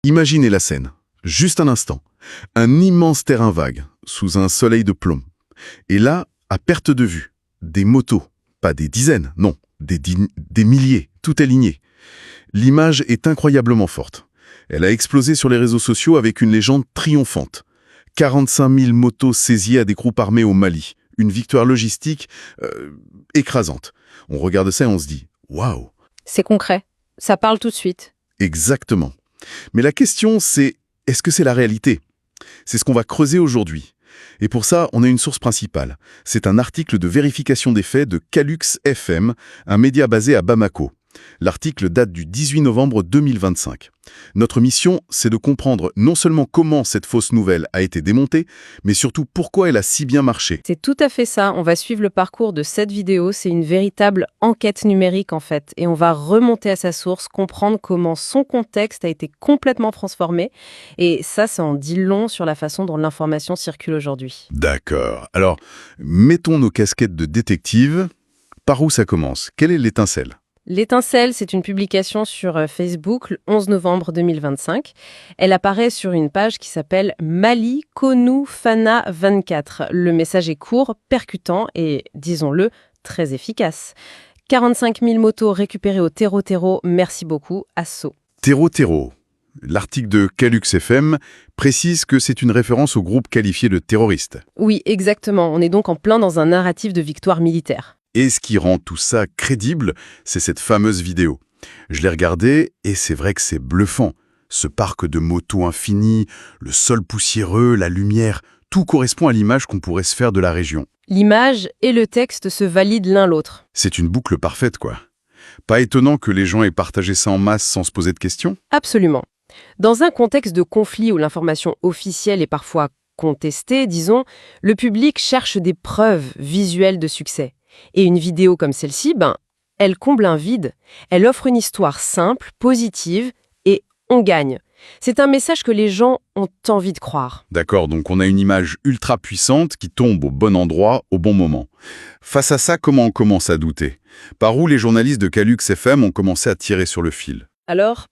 Imaginez la scène, juste un instant. Un immense terrain vague, sous un soleil de plomb. Et là, à perte de vue, des motos, pas des dizaines, non, des milliers, tout alignées. L'image est incroyablement forte. Elle a explosé sur les réseaux sociaux avec une légende triomphante. 45 000 motos saisies à des groupes armés au Mali. Une victoire logistique écrasante. On regarde ça et on se dit « Waouh !» C'est concret. Ça parle tout de suite. Exactement. Mais la question, c'est est-ce que c'est la réalité? C'est ce qu'on va creuser aujourd'hui. Et pour ça, on a une source principale. C'est un article de vérification des faits de Calux FM, un média basé à Bamako. L'article date du 18 novembre 2025. Notre mission, c'est de comprendre non seulement comment cette fausse nouvelle a été démontée, mais surtout pourquoi elle a si bien marché. C'est tout à fait ça. On va suivre le parcours de cette vidéo. C'est une véritable enquête numérique en fait. Et on va remonter à sa source, comprendre comment son contexte a été complètement transformé. Et ça en dit long sur la façon dont l'information circule aujourd'hui. D'accord. Alors, mettons nos casquettes de détective. Par où ça commence? Quelle est l'étincelle? L'étincelle, c'est une publication sur Facebook le 11 novembre 2025. Elle apparaît sur une page qui s'appelle Mali Konu Fana 24. Le message est court, percutant et, disons-le, très efficace. 45 000 motos récupérées au terreau, merci beaucoup, Asso. Terreau. L'article de Calux FM précise que c'est une référence au groupe qualifié de terroriste. Oui, exactement. On est donc en plein dans un narratif de victoire militaire. Et ce qui rend tout ça crédible, c'est cette fameuse vidéo. Je l'ai regardée et c'est vrai que c'est bluffant. Ce parc de motos infini, le sol poussiéreux, la lumière, tout correspond à l'image qu'on pourrait se faire de la région. L'image et le texte se valident l'un l'autre. C'est une boucle parfaite, quoi. Pas étonnant que les gens aient partagé ça en masse sans se poser de questions? Absolument. Dans un contexte de conflit où l'information officielle est parfois contestée, disons, le public cherche des preuves visuelles de succès. Et une vidéo comme celle-ci, elle comble un vide. Elle offre une histoire simple, positive, et on gagne. C'est un message que les gens ont envie de croire. D'accord, donc on a une image ultra puissante qui tombe au bon endroit, au bon moment. Face à ça, comment on commence à douter? Par où les journalistes de Calux FM ont commencé à tirer sur le fil? Alors,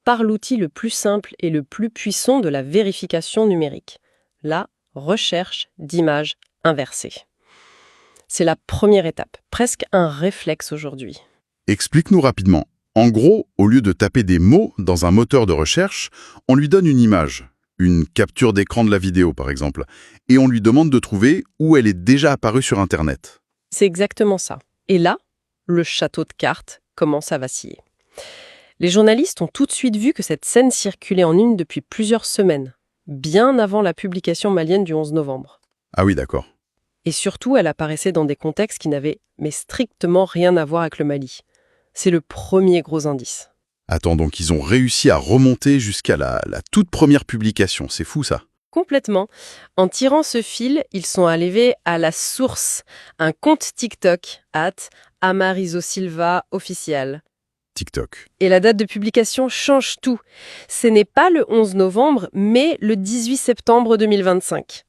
par l'outil le plus simple et le plus puissant de la vérification numérique. La recherche d'images inversées. C'est la première étape, presque un réflexe aujourd'hui. Explique-nous rapidement. En gros, au lieu de taper des mots dans un moteur de recherche, on lui donne une image, une capture d'écran de la vidéo par exemple, et on lui demande de trouver où elle est déjà apparue sur Internet. C'est exactement ça. Et là, le château de cartes commence à vaciller. Les journalistes ont tout de suite vu que cette scène circulait en ligne depuis plusieurs semaines, bien avant la publication malienne du 11 novembre. Ah oui, d'accord. Et surtout, elle apparaissait dans des contextes qui n'avaient mais strictement rien à voir avec le Mali. C'est le premier gros indice. Attends, donc ils ont réussi à remonter jusqu'à la toute première publication, c'est fou ça. Complètement. En tirant ce fil, ils sont arrivés à la source, un compte TikTok, @Amarizo-Silva officiel. TikTok. Et la date de publication change tout. Ce n'est pas le 11 novembre, mais le 18 septembre 2025.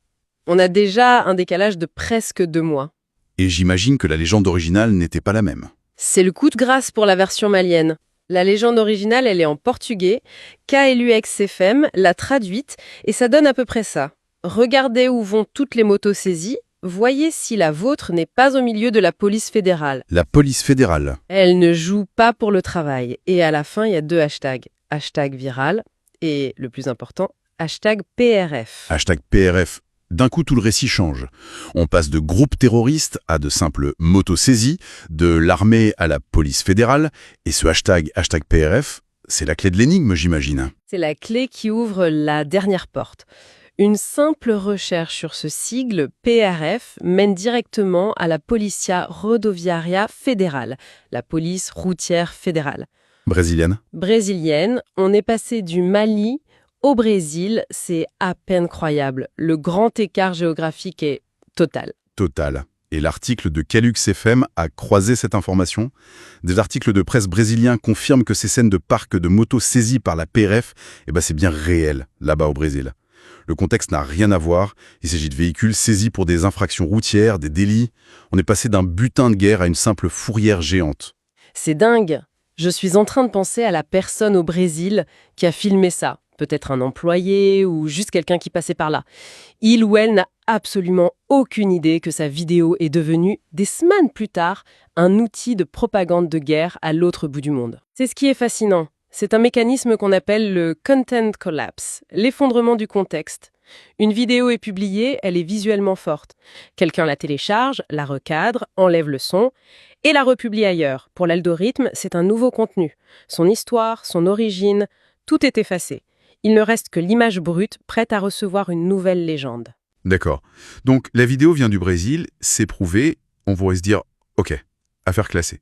On a déjà un décalage de presque 2 mois. Et j'imagine que la légende originale n'était pas la même. C'est le coup de grâce pour la version malienne. La légende originale, elle est en portugais. KLUX-FM l'a traduite et ça donne à peu près ça. Regardez où vont toutes les motos saisies. Voyez si la vôtre n'est pas au milieu de la police fédérale. La police fédérale. Elle ne joue pas pour le travail. Et à la fin, il y a 2 hashtags. Hashtag viral et, le plus important, hashtag PRF. Hashtag PRF. D'un coup, tout le récit change. On passe de groupes terroristes à de simples motos saisies, de l'armée à la police fédérale, et ce hashtag PRF, c'est la clé de l'énigme, j'imagine. C'est la clé qui ouvre la dernière porte. Une simple recherche sur ce sigle PRF mène directement à la Policia Rodoviaria Fédérale, la police routière fédérale. Brésilienne, on est passé du Mali au Brésil, c'est à peine croyable. Le grand écart géographique est total. Total. Et l'article de Calux FM a croisé cette information. Des articles de presse brésiliens confirment que ces scènes de parcs de motos saisies par la PRF, c'est bien réel, là-bas au Brésil. Le contexte n'a rien à voir. Il s'agit de véhicules saisis pour des infractions routières, des délits. On est passé d'un butin de guerre à une simple fourrière géante. C'est dingue. Je suis en train de penser à la personne au Brésil qui a filmé ça. peut-être un employé ou juste quelqu'un qui passait par là. Il ou elle n'a absolument aucune idée que sa vidéo est devenue, des semaines plus tard, un outil de propagande de guerre à l'autre bout du monde. C'est ce qui est fascinant. C'est un mécanisme qu'on appelle le content collapse, l'effondrement du contexte. Une vidéo est publiée, elle est visuellement forte. Quelqu'un la télécharge, la recadre, enlève le son et la republie ailleurs. Pour l'algorithme, c'est un nouveau contenu. Son histoire, son origine, tout est effacé. Il ne reste que l'image brute, prête à recevoir une nouvelle légende. D'accord. Donc la vidéo vient du Brésil, c'est prouvé, on pourrait se dire « Ok, affaire classée ».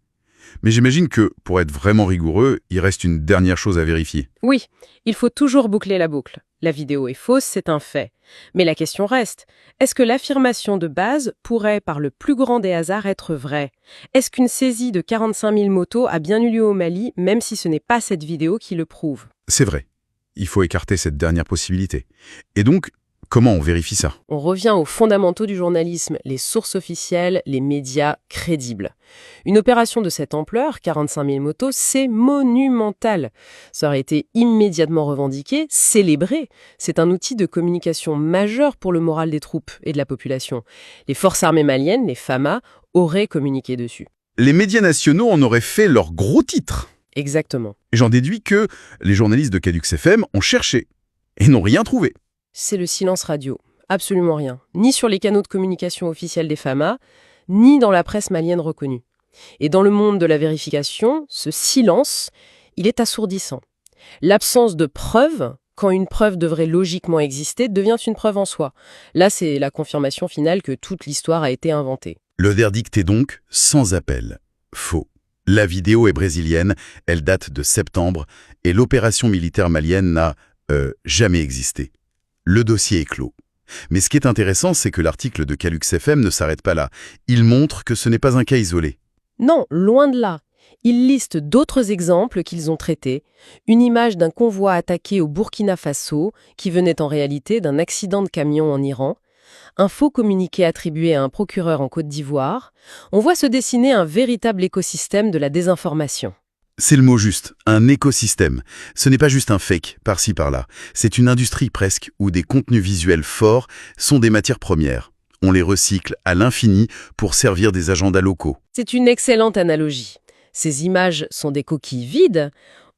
Mais j'imagine que, pour être vraiment rigoureux, il reste une dernière chose à vérifier. Oui, il faut toujours boucler la boucle. La vidéo est fausse, c'est un fait. Mais la question reste, est-ce que l'affirmation de base pourrait, par le plus grand des hasards, être vraie? Est-ce qu'une saisie de 45 000 motos a bien eu lieu au Mali, même si ce n'est pas cette vidéo qui le prouve? C'est vrai. Il faut écarter cette dernière possibilité. Et donc, comment on vérifie ça? On revient aux fondamentaux du journalisme, les sources officielles, les médias crédibles. Une opération de cette ampleur, 45 000 motos, c'est monumental. Ça aurait été immédiatement revendiqué, célébré. C'est un outil de communication majeur pour le moral des troupes et de la population. Les forces armées maliennes, les FAMA, auraient communiqué dessus. Les médias nationaux en auraient fait leur gros titre. Exactement. Et j'en déduis que les journalistes de Cadux FM ont cherché et n'ont rien trouvé. C'est le silence radio. Absolument rien. Ni sur les canaux de communication officiels des FAMA, ni dans la presse malienne reconnue. Et dans le monde de la vérification, ce silence, il est assourdissant. L'absence de preuve, quand une preuve devrait logiquement exister, devient une preuve en soi. Là, c'est la confirmation finale que toute l'histoire a été inventée. Le verdict est donc sans appel. Faux. La vidéo est brésilienne, elle date de septembre, et l'opération militaire malienne n'a jamais existé. Le dossier est clos. Mais ce qui est intéressant, c'est que l'article de Cadux FM ne s'arrête pas là. Il montre que ce n'est pas un cas isolé. Non, loin de là. Ils listent d'autres exemples qu'ils ont traités. Une image d'un convoi attaqué au Burkina Faso, qui venait en réalité d'un accident de camion en Iran. Un faux communiqué attribué à un procureur en Côte d'Ivoire. On voit se dessiner un véritable écosystème de la désinformation. C'est le mot juste, un écosystème. Ce n'est pas juste un fake, par-ci par-là. C'est une industrie presque, où des contenus visuels forts sont des matières premières. On les recycle à l'infini pour servir des agendas locaux. C'est une excellente analogie. Ces images sont des coquilles vides.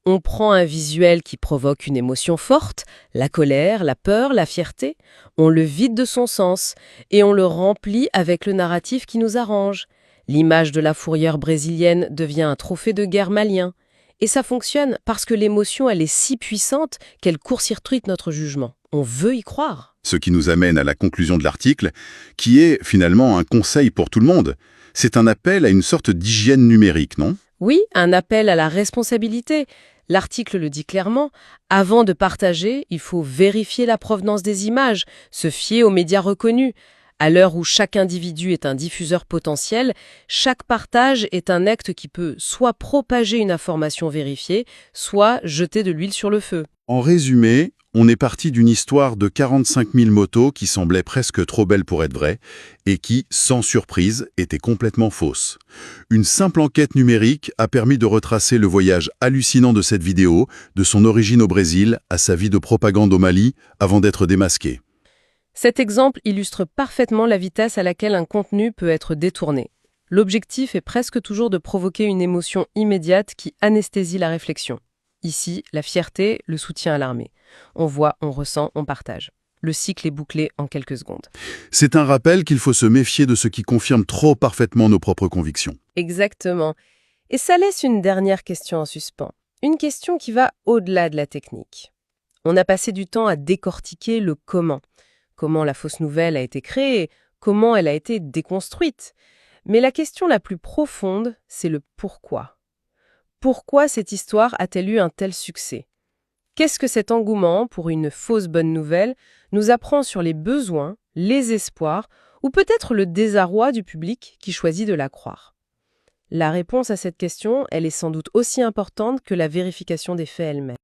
On prend un visuel qui provoque une émotion forte, la colère, la peur, la fierté. On le vide de son sens et on le remplit avec le narratif qui nous arrange. L'image de la fourrière brésilienne devient un trophée de guerre malien. Et ça fonctionne parce que l'émotion, elle est si puissante qu'elle court-circuite notre jugement. On veut y croire. Ce qui nous amène à la conclusion de l'article, qui est finalement un conseil pour tout le monde. C'est un appel à une sorte d'hygiène numérique, non? Oui, un appel à la responsabilité. L'article le dit clairement. Avant de partager, il faut vérifier la provenance des images, se fier aux médias reconnus. À l'heure où chaque individu est un diffuseur potentiel, chaque partage est un acte qui peut soit propager une information vérifiée, soit jeter de l'huile sur le feu. En résumé, on est parti d'une histoire de 45 000 motos qui semblait presque trop belle pour être vraie et qui, sans surprise, était complètement fausse. Une simple enquête numérique a permis de retracer le voyage hallucinant de cette vidéo, de son origine au Brésil à sa vie de propagande au Mali, avant d'être démasquée. Cet exemple illustre parfaitement la vitesse à laquelle un contenu peut être détourné. L'objectif est presque toujours de provoquer une émotion immédiate qui anesthésie la réflexion. Ici, la fierté, le soutien à l'armée. On voit, on ressent, on partage. Le cycle est bouclé en quelques secondes. C'est un rappel qu'il faut se méfier de ce qui confirme trop parfaitement nos propres convictions. Exactement. Et ça laisse une dernière question en suspens. Une question qui va au-delà de la technique. On a passé du temps à décortiquer le comment. Comment la fausse nouvelle a été créée, comment elle a été déconstruite. Mais la question la plus profonde, c'est le pourquoi. Pourquoi cette histoire a-t-elle eu un tel succès? Qu'est-ce que cet engouement pour une fausse bonne nouvelle nous apprend sur les besoins, les espoirs, ou peut-être le désarroi du public qui choisit de la croire? La réponse à cette question, elle est sans doute aussi importante que la vérification des faits elle-même.